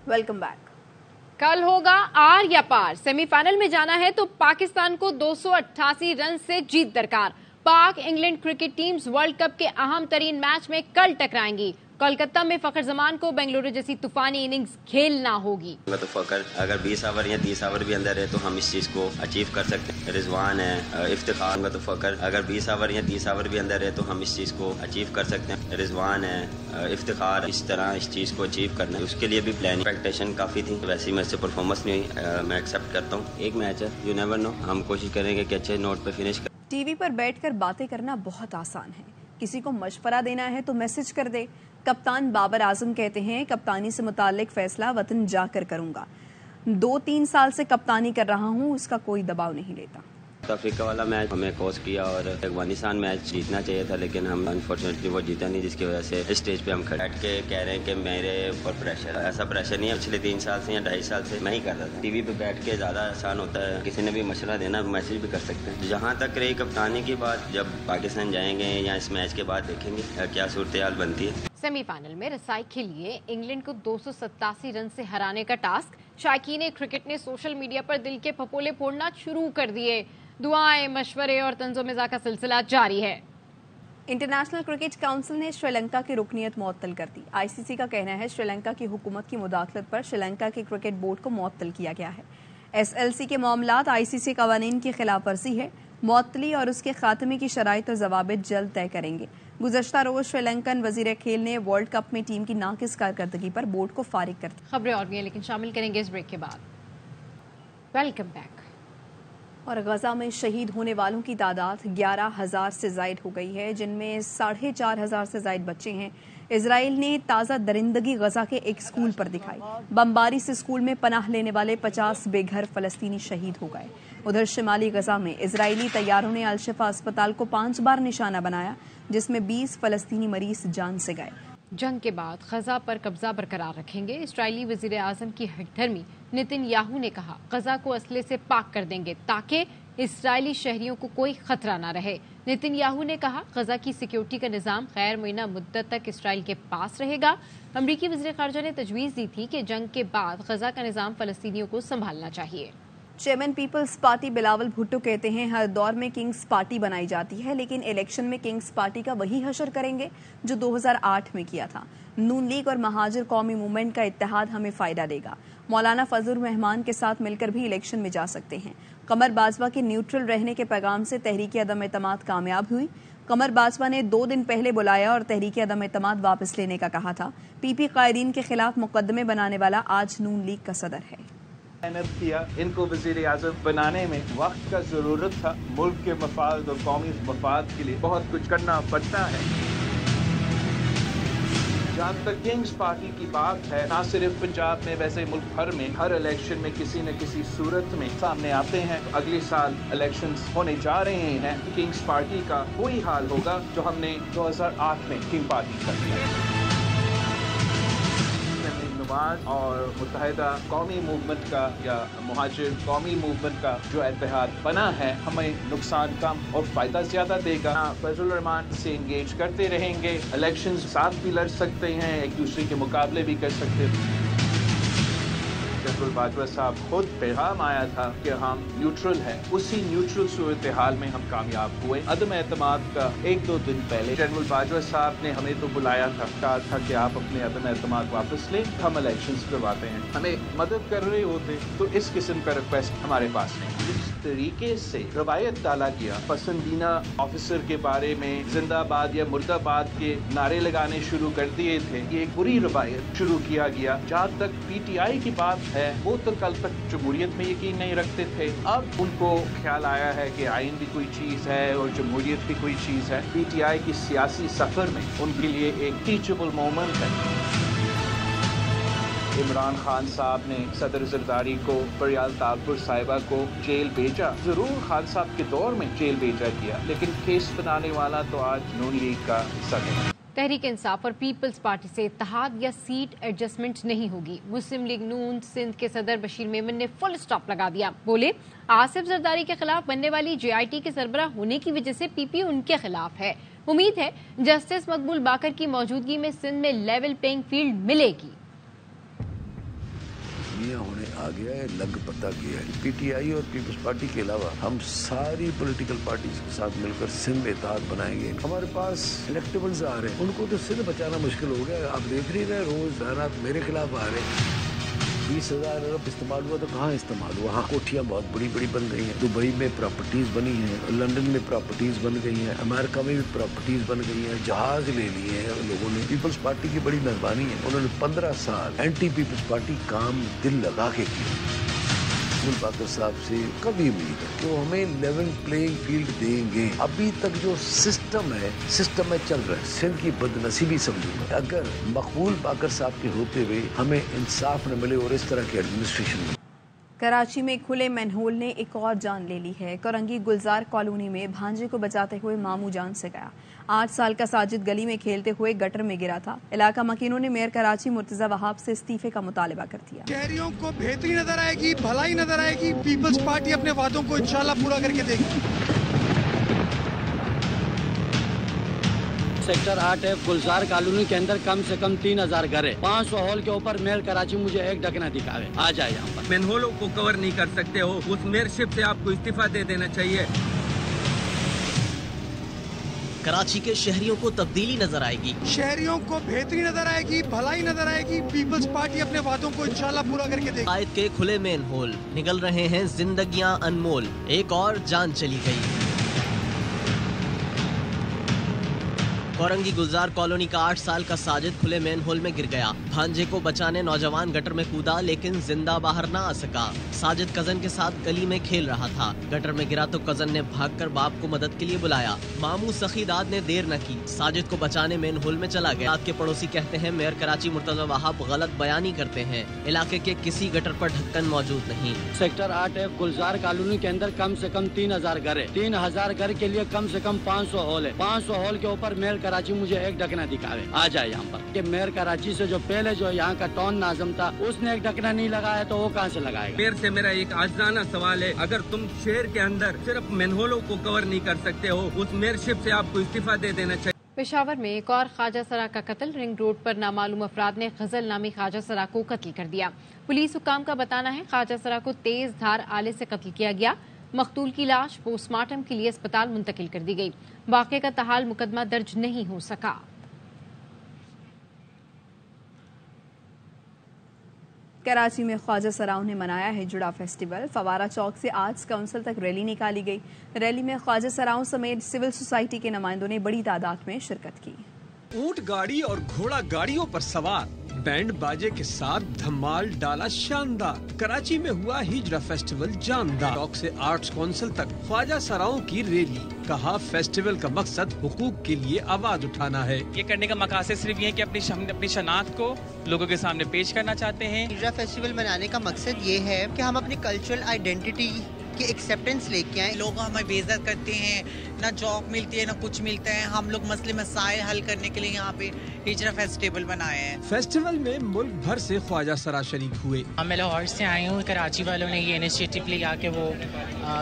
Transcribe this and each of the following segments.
Welcome back. कल होगा are या पार, सेमीफाइनल में जाना है तो पाकिस्तान को 288 रन से जीत दरकार। पाक England cricket teams world cup के अहम तरीन मैच में कल टकराएंगी। कोलकाता में फखर जमान को बेंगलुरु जैसी तूफानी इनिंग्स खेलना होगी। तो फखर अगर 20 ओवर या 30 ओवर भी अंदर है तो हम इस चीज को अचीव कर सकते हैं। रिजवान है, इफ्तिखार तो फखर अगर 20 ओवर या 30 ओवर भी अंदर है तो हम इस चीज को अचीव कर सकते हैं। रिजवान है, इफ्तिखार इस तरह इस चीज को अचीव करना है, उसके लिए भी प्लान एक्सपेक्टेशन काफी थी। वैसे ही मेरे से परफॉर्मेंस नहीं हुई, मैं एक्सेप्ट करता हूँ। एक मैच है, यू नेवर नो, हम कोशिश करेंगे कि अच्छे नोट पे फिनिश कर। टीवी पर बैठकर बातें करना बहुत आसान है, किसी को मशवरा देना है तो मैसेज कर दे। कप्तान बाबर आजम कहते हैं, कप्तानी से मुताल्लिक फैसला वतन जाकर करूंगा। 2-3 साल से कप्तानी कर रहा हूं, उसका कोई दबाव नहीं लेता। अफ्रीका वाला मैच हमें कोस किया और अफगानिस्तान मैच जीतना चाहिए था, लेकिन हम अनफॉर्चुनेटली वो जीता नहीं, जिसकी वजह से इस स्टेज पे हम खड़े बैठ के कह रहे हैं कि मेरे ऊपर प्रेशर। ऐसा प्रेशर नहीं है, पिछले 3 साल से या 2.5 साल से मैं ही कर रहा था। टीवी पे बैठ के ज़्यादा आसान होता है, किसी ने भी मशवरा देना, मैसेज भी कर सकते हैं। जहाँ तक रही कप्तानी की बात, जब पाकिस्तान जाएंगे या इस मैच के बाद देखेंगे क्या सूरत हाल बनती है। सेमीफाइनल में रसाई के लिए इंग्लैंड को 287 रन से हराने का टास्क। शायकीन क्रिकेट ने सोशल मीडिया पर दिल के फपोले फोड़ना शुरू कर दिए। दुआएं, मशवरे और तंज़ो-मिज़ाह का सिलसिला जारी है। इंटरनेशनल क्रिकेट काउंसिल ने श्रीलंका की रुकनियत मुअत्तल कर दी। आईसीसी का कहना है श्रीलंका की हुकूमत की मुदाखलत पर श्रीलंका के क्रिकेट बोर्ड को मुअत्तल किया गया है। एसएलसी के मामलात आईसीसी कवानीन की खिलाफ वर्जी है। मुअत्तली और उसके खात्मे की शराइत और ज़वाबित जल्द तय करेंगे। गुज़श्ता रोज श्रीलंकन वज़ीर खेल ने वर्ल्ड कप में टीम की नाकिस कारकर्दगी पर बोर्ड को फारिग कर दिया। खबरें और भी हैं, लेकिन शामिल करेंगे इस ब्रेक के बाद। Welcome back. और गजा में शहीद होने वालों की तादाद 11,000 से ज़ायद हो गई है, जिनमें 4,500 से ज़ायद बच्चे हैं। इजराइल ने ताज़ा दरिंदगी गजा के एक स्कूल पर दिखाई। बमबारी से स्कूल में पनाह लेने वाले 50 बेघर फलस्तीनी शहीद हो गए। उधर शिमाली गजा में इजरायली तैयारों ने अल-शिफा अस्पताल को 5 बार निशाना बनाया, जिसमें 20 फलस्तीनी मरीज जान से गए। जंग के बाद गजा पर कब्जा बरकरार रखेंगे। इस्राएली वजीर आजम की हठधर्मी नेतन्याहू ने कहा, गजा को असले से पाक कर देंगे ताकि इस्राएली शहरियों को कोई खतरा न रहे। नेतन्याहू ने कहा, गजा की सिक्योरिटी का निजाम गैर मुय्यना मुद्दत तक इसराइल के पास रहेगा। अमरीकी वज़ीर ख़ारजा ने तजवीज़ दी थी कि जंग के बाद गजा का निजाम फलस्तीनियों को संभालना चाहिए। चेयरमैन पीपल्स पार्टी बिलावल भुट्टो कहते हैं, हर दौर में किंग्स पार्टी बनाई जाती है, लेकिन इलेक्शन में किंग्स पार्टी का वही हशर करेंगे जो 2008 में किया था। नून लीग और महाजिर कौमी मूवमेंट का इत्तेहाद हमें फायदा देगा। मौलाना फजल रहमान के साथ मिलकर भी इलेक्शन में जा सकते हैं। कमर बाजवा के न्यूट्रल रहने के पैगाम से तहरीक अदम एतमाद कामयाब हुई। कमर बाजवा ने 2 दिन पहले बुलाया और तहरीक अदम एतमाद वापस लेने का कहा था। पीपी कायदीन के खिलाफ मुकदमे बनाने वाला आज नून लीग का सदर है। मेहनत किया, इनको वज़ीर आज़म बनाने में वक्त का ज़रूरत था। मुल्क के मफाद और कौमी मफाद के लिए बहुत कुछ करना पड़ता है। जहाँ तक किंग्स पार्टी की बात है, ना सिर्फ पंजाब में, वैसे मुल्क भर में हर इलेक्शन में किसी न किसी सूरत में सामने आते हैं। अगले साल इलेक्शंस होने जा रहे हैं, किंग्स पार्टी का वही हाल होगा जो हमने 2008 में किंग पार्टी कर दिया। और मुत्तहिदा कौमी मूवमेंट का या मुहाजिर कौमी मूवमेंट का जो इत्तेहाद बना है, हमें नुकसान कम और फायदा ज्यादा देगा। फजल रहमान से इंगेज करते रहेंगे, इलेक्शंस साथ भी लड़ सकते हैं, एक दूसरे के मुकाबले भी कर सकते हैं। जनरल बाजवा साहब खुद पैगाम आया था कि हम न्यूट्रल हैं, उसी न्यूट्रल सूरत हाल में हम कामयाब हुए। अदम एतमाद का 1-2 दिन पहले जनरल बाजवा साहब ने हमें तो बुलाया था, कहा था कि आप अपने अदम एतमाद वापस लें, हम इलेक्शंस करवाते हैं। हमें मदद कर रहे होते तो इस किस्म का रिक्वेस्ट हमारे पास नहीं। जिस तरीके से रवायत डाला गया, पसंदीदा ऑफिसर के बारे में जिंदाबाद या मुर्दाबाद के नारे लगाने शुरू कर दिए थे, ये एक बुरी रवायत शुरू किया गया। जहाँ तक पीटीआई की बात है, वो तो कल तक जमहूरियत में यकीन नहीं रखते थे, अब उनको ख्याल आया है कि आइन भी कोई चीज है और जमहूरियत भी कोई चीज है। पीटीआई की सियासी सफर में उनके लिए एक टीचेबल मोमेंट है। इमरान खान साहब ने सदर जरदारी को, परियाल तालपुर साहिबा को जेल भेजा। जरूर खान साहब के दौर में जेल भेजा गया, लेकिन केस बनाने वाला तो आज नून लीग का सदर है। तहरीक इंसाफ और पीपल्स पार्टी से इत्तेहाद या सीट एडजस्टमेंट नहीं होगी। मुस्लिम लीग नून सिंध के सदर बशीर मेमन ने फुल स्टॉप लगा दिया। बोले, आसिफ जरदारी के खिलाफ बनने वाली जेआईटी के सरबराह होने की वजह से पीपी उनके खिलाफ है। उम्मीद है जस्टिस मकबूल बाकर की मौजूदगी में सिंध में लेवल प्लेइंग फील्ड मिलेगी। दुनिया होने आ गया है, लग पता गया है। PTI और पीपल्स पार्टी के अलावा हम सारी पॉलिटिकल पार्टीज के साथ मिलकर सिंध में इत्तेहाद बनाएंगे। हमारे पास इलेक्टेबल्स आ रहे हैं, उनको तो सिंध बचाना मुश्किल हो गया। आप देख रही रहे रोज बयानात मेरे खिलाफ आ रहे हैं। 20,000 अरब इस्तेमाल हुआ तो कहाँ इस्तेमाल हुआ? हाँ, कोठियाँ बहुत बड़ी बड़ी बन गई हैं, दुबई में प्रॉपर्टीज बनी हैं, लंदन में प्रॉपर्टीज बन गई हैं, अमेरिका में भी प्रॉपर्टीज बन गई हैं, जहाज ले लिए हैं लोगों ने। पीपल्स पार्टी की बड़ी मेहरबानी है, उन्होंने 15 साल एंटी पीपल्स पार्टी काम दिल लगा के किया। बाकर साहब से कभी उम्मीद है कि वो हमें लेवल प्लेइंग फील्ड देंगे। अभी तक जो सिस्टम में चल रहा है, सिंध की बदनसीबी समझूंगा अगर मकबूल बाकर साहब के होते हुए हमें इंसाफ न मिले और इस तरह के एडमिनिस्ट्रेशन में। कराची में खुले मैनहोल ने एक और जान ले ली है। कोरंगी गुलजार कॉलोनी में भांजे को बचाते हुए मामू जान से गया। 8 साल का साजिद गली में खेलते हुए गटर में गिरा था। इलाका मकीनों ने मेयर कराची मुर्तजा वहाब से इस्तीफे का मुतालबा कर दिया। शहरियों को बेहतरी नजर आएगी, भलाई नजर आएगी। पीपल्स पार्टी अपने वादों को इंशाल्लाह पूरा करके देगी। सेक्टर 8 है, गुलजार कॉलोनी के अंदर कम से कम 3,000 घर है। 500 हॉल के ऊपर मेयर कराची मुझे एक ढकना दिखावे। आ जाए यहाँ पर। मैनहोलों को कवर नहीं कर सकते हो, उस मेयरशिप से आपको इस्तीफा दे देना चाहिए। कराची के शहरियों को तब्दीली नजर आएगी, शहरियों को बेहतरी नजर आएगी, भलाई नजर आएगी। पीपल्स पार्टी अपने वादों को इंशाल्लाह पूरा करके देगी। कायद के खुले मेन होल निकल रहे हैं जिंदगियां अनमोल, एक और जान चली गई। कोरंगी गुलजार कॉलोनी का 8 साल का साजिद खुले मेन होल में गिर गया। भांजे को बचाने नौजवान गटर में कूदा लेकिन जिंदा बाहर ना आ सका। साजिद कजन के साथ गली में खेल रहा था, गटर में गिरा तो कजन ने भागकर बाप को मदद के लिए बुलाया। मामू सखीदाद ने देर न की, साजिद को बचाने मेन होल में चला गया। रात के पड़ोसी कहते हैं मेयर कराची मुर्तजा वहाब गलत बयानी करते हैं। इलाके के किसी गटर पर ढक्कन मौजूद नहीं। सेक्टर 8 है, गुलजार कॉलोनी के अंदर कम से कम 3,000 घर है। 3,000 घर के लिए कम से कम 500 हॉल है। 500 हॉल के ऊपर मेयर कराची मुझे एक ढकना दिखावे। आ जाए यहाँ पर। कि मेयर कराची से जो पहले जो यहाँ का टॉन नाज़म था, उसने एक ढकना नहीं लगाया तो वो कहाँ से लगाएगा? मेयर से मेरा एक आजाना सवाल है, अगर तुम शहर के अंदर सिर्फ मैनहोलों को कवर नहीं कर सकते हो, उस मेयरशिप से आपको इस्तीफा दे देना चाहिए। पेशावर में एक और ख्वाजा सरा का कत्ल। रिंग रोड पर नामालूम अफराद ने गजल नामी ख्वाजा सरा को कत्ल कर दिया। पुलिस हुकाम का बताना है ख्वाजा सरा को तेज धार आले से कत्ल किया गया। मकतूल की लाश पोस्टमार्टम के लिए अस्पताल मुंतकिल कर दी गई। वाक़े का तहाल मुकदमा दर्ज नहीं हो सका। कराची में ख्वाजा सराओं ने मनाया है जुड़ा फेस्टिवल। फवारा चौक से आर्ट्स काउंसिल तक रैली निकाली गई। रैली में ख्वाजा सराओं समेत सिविल सोसाइटी के नुमाइंदों ने बड़ी तादाद में शिरकत की। ऊंट गाड़ी और घोड़ा गाड़ियों पर सवार बैंड बाजे के साथ धमाल डाला शानदार। कराची में हुआ हिजरा फेस्टिवल जानदार। चौक से आर्ट्स काउंसिल तक ख्वाजा सराओं की रैली। कहा फेस्टिवल का मकसद हुकूक के लिए आवाज उठाना है। ये करने का मकसद सिर्फ ये है कि अपनी शनाख्त को लोगों के सामने पेश करना चाहते हैं। हिजरा फेस्टिवल मनाने का मकसद ये है कि हम अपनी कल्चरल आइडेंटिटी की एक्सेप्टेंस लेके आए। लोग हमें बेइज्जत करते हैं, ना जॉब मिलती है ना कुछ मिलता है। हम लोग मसले मसाइल हल करने के लिए यहाँ पे हिजरा फेस्टिवल बनाए हैं। फेस्टिवल में मुल्क भर से ख्वाजा सरा शरीक हुए। मैं लाहौर से आई हूँ। कराची वालों ने ये इनिशिएटिव लिया कि वो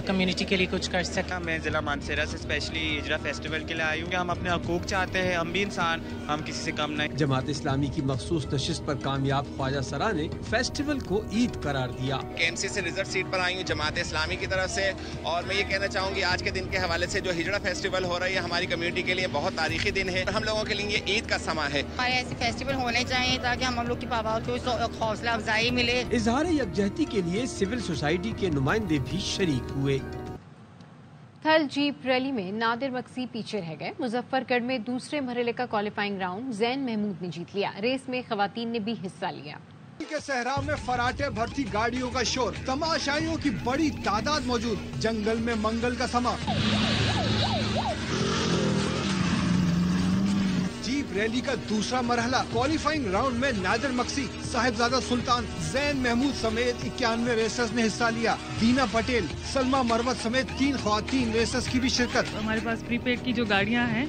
कम्युनिटी के लिए कुछ कर सका। मैं जिला मानसरा से स्पेशली हिजरा फेस्टिवल के लिए आई हूँ। हम अपने हकूक चाहते हैं, हम भी इंसान, हम किसी से कम नहीं। जमात इस्लामी की मखसूस नशिस्त पर कामयाब ख्वाजा सरा ने फेस्टिवल को ईद करार दिया। KMC से रिजर्व सीट पर आई हूँ जमात इस्लामी की तरफ से, और मैं ये कहना चाहूँगी आज के दिन के हवाले से जो हिजरा फेस्टिवल हो रही है हमारी कम्युनिटी के लिए बहुत तारीखी दिन है। हम लोगों के लिए ये ईद का समा है। ऐसे फेस्टिवल होने चाहिए ताकि हम लोग की पाबंद को हौसला अफजाई मिले। इजहार यकजहती के लिए सिविल सोसाइटी के नुमाइंदे भी शरीक हुए। थल जीप रैली में नादिर मक्सी पीछे रह गए। मुजफ्फरगढ़ में दूसरे मरहले का क्वालिफाइंग राउंड जैन महमूद ने जीत लिया। रेस में खवातीन ने भी हिस्सा लिया। के सहरा में फराटे भरती गाड़ियों का शोर, तमाशाइयों की बड़ी तादाद मौजूद। जंगल में मंगल का समा। जीप रैली का दूसरा मरहला क्वालिफाइंग राउंड में नादिर मक्सी, साहिबजादा सुल्तान, जैन महमूद समेत 91 रेसर्स ने हिस्सा लिया। दीना पटेल, सलमा मरवत समेत 3 ख्वातीन रेसर्स की भी शिरकत। हमारे पास प्रीपेड की जो गाड़ियाँ हैं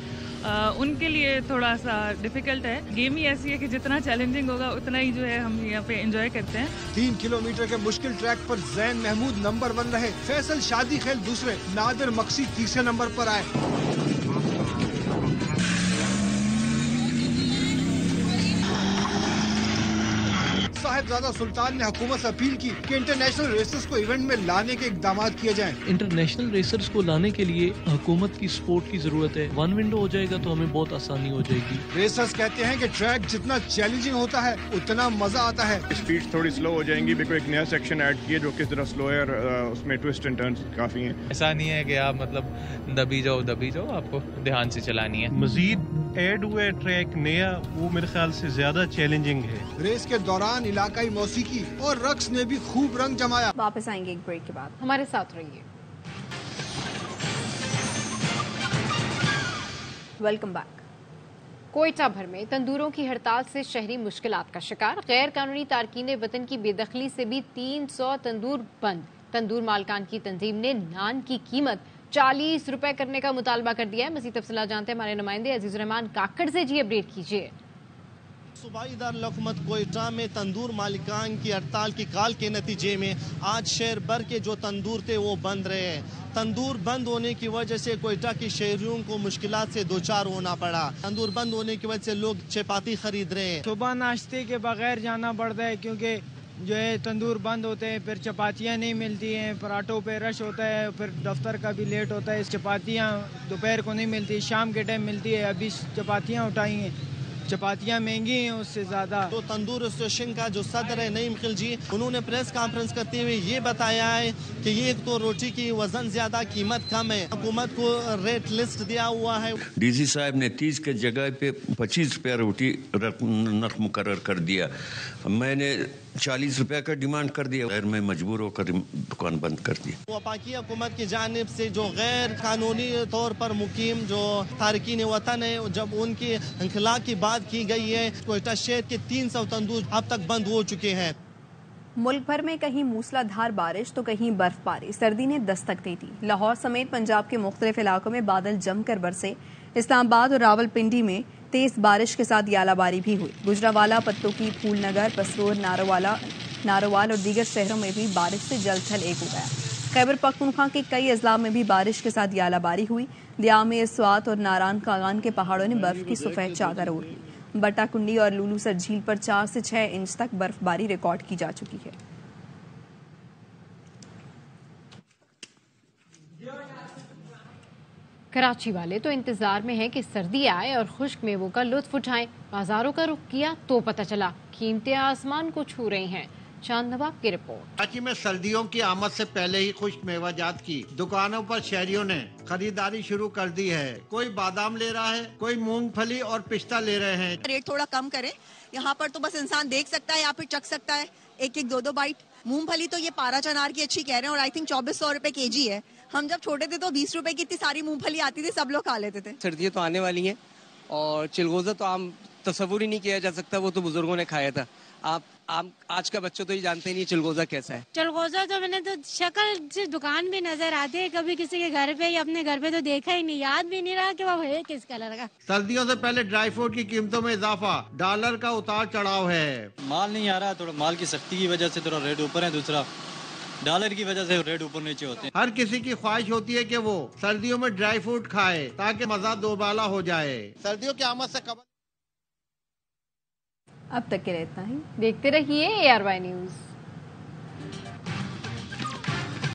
उनके लिए थोड़ा सा डिफिकल्ट है। गेम ही ऐसी है कि जितना चैलेंजिंग होगा उतना ही जो है हम यहाँ पे एंजॉय करते हैं। 3 किलोमीटर के मुश्किल ट्रैक पर जैन महमूद नंबर 1 रहे। फैसल शादी खेल दूसरे, नादिर मक्सी तीसरे नंबर पर आए। साहिबजादा सुल्तान ने हुकूमत से अपील की कि इंटरनेशनल रेसर्स को इवेंट में लाने के इकदाम किए जाएं। इंटरनेशनल रेसर्स को लाने के लिए हुकूमत की सपोर्ट की जरूरत है। वन विंडो हो जाएगा तो हमें बहुत आसानी हो जाएगी। रेसर्स कहते हैं कि ट्रैक जितना चैलेंजिंग होता है उतना मजा आता है। स्पीड थोड़ी स्लो हो जाएंगी, बिकॉज़ एक नया सेक्शन ऐड किया जो किस तरह स्लो है और उसमें ट्विस्ट एंड टर्न्स काफी हैं। ऐसा नहीं है कि आप मतलब दबी जाओ, आपको ध्यान से चलानी है। मजीद ऐड हुए ट्रैक नया, वो मेरे ख्याल से ज्यादा चैलेंजिंग है। रेस के दौरान इलाकाई मौसीकी और रक्स ने भी खूब रंग जमाया। वापस आएंगे एक ब्रेक के बाद, हमारे साथ रहिए। Welcome back. कोयटा भर में तंदूरों की हड़ताल से शहरी मुश्किलात का शिकार। गैर कानूनी तारकीन वतन की बेदखली से भी 300 तंदूर बंद। तंदूर मालकान की तंजीम ने नान की कीमत 40 रुपए करने का मुतालबा कर दिया है। मज़ीद तफसीलात जानते हैं हमारे नुमाइंदे अजीज रहमान काकड़ से। जी अपडेट कीजिए। सूबाई दारुल-हुकूमत कोयटा में तंदूर मालिकान की हड़ताल की काल के नतीजे में आज शहर भर के जो तंदूर थे वो बंद रहे हैं। तंदूर बंद होने की वजह से कोयटा के शहरियों को मुश्किलात से दो चार होना पड़ा। तंदूर बंद होने की वजह से लोग चपाती खरीद रहे हैं। सुबह नाश्ते के बगैर जाना पड़ता है क्योंकि जो है तंदूर बंद होते हैं, फिर चपातियाँ नहीं मिलती हैं, पराठों पे रश होता है, फिर दफ्तर का भी लेट होता है। चपातियाँ दोपहर को नहीं मिलती, शाम के टाइम मिलती है। अभी चपातियाँ उठाई हैं, चपातियाँ महंगी हैं उससे ज़्यादा। तो तंदूर एसोसिएशन का जो सदर है नईम खिलजी, उन्होंने प्रेस कॉन्फ्रेंस करते हुए ये बताया है कि ये तो रोटी की वजन ज्यादा कीमत कम है, हुकूमत को रेट लिस्ट दिया हुआ है। डीसी साहब ने 30 के जगह पे 25 रुपया रोटी नर्क मुकर्रर कर दिया। मैंने 40 रुपया का डिमांड कर दिया, गैर में मजबूर होकर दुकान बंद कर दी। वफाकी हुकूमत की जानिब से जो गैर कानूनी तौर पर मुकीम जो तारकीन वतन है, जब उनकी इंखलाक की बात की गई है, कोयटा शहर के 300 तंदूर अब तक बंद हो चुके हैं। मुल्क भर में कहीं मूसलाधार बारिश तो कहीं बर्फबारी। सर्दी ने दस्तक दी थी। लाहौर समेत पंजाब के मुख्तलिफ इलाकों में बादल जमकर बरसे। इस्लामाबाद और रावलपिंडी में तेज बारिश के साथ यालाबारी भी हुई। गुजरावाला, पत्तोकी, फूलनगर, पसरोर, नारोवाल और दीगर शहरों में भी बारिश से जलथल एक हो गया। खैबर पख्तूनख्वा के कई अजला में भी बारिश के साथ यालाबारी हुई। दियामे, स्वात और नारायण कागान के पहाड़ों ने बर्फ की सफेद चादर ओढ़ ली। बट्टाकुंडी और लुलूसर झील पर 4 से 6 इंच तक बर्फबारी रिकॉर्ड की जा चुकी है। कराची वाले तो इंतजार में हैं कि सर्दी आए और खुश्क मेवों का लुत्फ उठाएं। बाजारों का रुख किया तो पता चला कीमतें आसमान को छू रही हैं। चांद नवाब की रिपोर्ट। कराची में सर्दियों की आमद से पहले ही खुश्क मेवाजात की दुकानों पर शहरियों ने खरीदारी शुरू कर दी है। कोई बादाम ले रहा है, कोई मूंगफली और पिस्ता ले रहे हैं। रेट थोड़ा कम करें, यहाँ पर तो बस इंसान देख सकता है या फिर चख सकता है, एक एक दो बाइट। मूंगफली तो ये पारा चनार की अच्छी कह रहे हैं और आई थिंक 2400 रुपए केजी है। हम जब छोटे थे तो 20 रुपए की इतनी सारी मूंगफली आती थी, सब लोग खा लेते थे। सर्दियाँ तो आने वाली हैं और चिलगोजा तो आम तस्वुर ही नहीं किया जा सकता, वो तो बुजुर्गों ने खाया था। आप आज का बच्चों तो ये जानते नहीं चिलगोजा कैसा है। चिलगोजा तो मैंने तो शक्ल से दुकान पे नजर आते है, कभी किसी के घर पे या अपने घर पे तो देखा ही नहीं, याद भी नहीं रहा कि वो है किस कलर का। सर्दियों से पहले ड्राई फ्रूट की कीमतों में इजाफा, डॉलर का उतार चढ़ाव है। माल नहीं आ रहा, थोड़ा माल की सख्ती की वजह से थोड़ा रेट ऊपर है, दूसरा डॉलर की वजह से रेट ऊपर नीचे होते हैं। हर किसी की ख्वाहिश होती है कि वो सर्दियों में ड्राई फ्रूट खाए ताकि मजा दोबाला हो जाए। सर्दियों की आमद से कबल। अब तक के लिए इतना ही। देखते रहिए ARY न्यूज़।